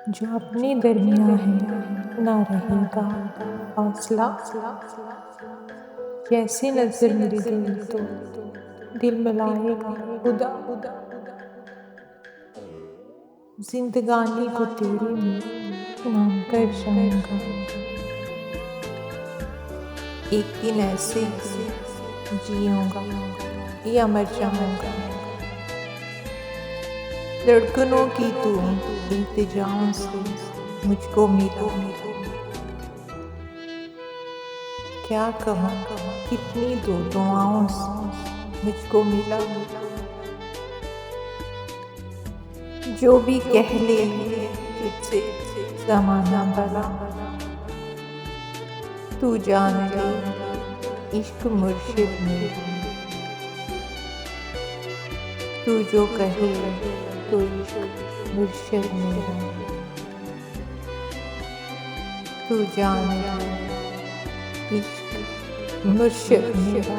जो अपने दरमियाँ है ना रहेगा हौसला। जैसे नजर मिल गई तो दिल मिलाएगा खुदा। जिंदगानी को तेरे में नाम कर जाऊंगा। एक दिन ऐसे ही जीऊंगा या मर जाऊंगा। धड़कनों की तू इल्तिजाओं से मुझको मिला। क्या कहूँ कितनी दो दुआओं से मुझको मिला। जो भी कह ले तुझसे ज़माना भला, तू जान ले इश्क मुर्शिद में। तू जो कहे तो इश्क मुर्शिद मेरा। तू जान ले इश्क मुर्शिद मेरा।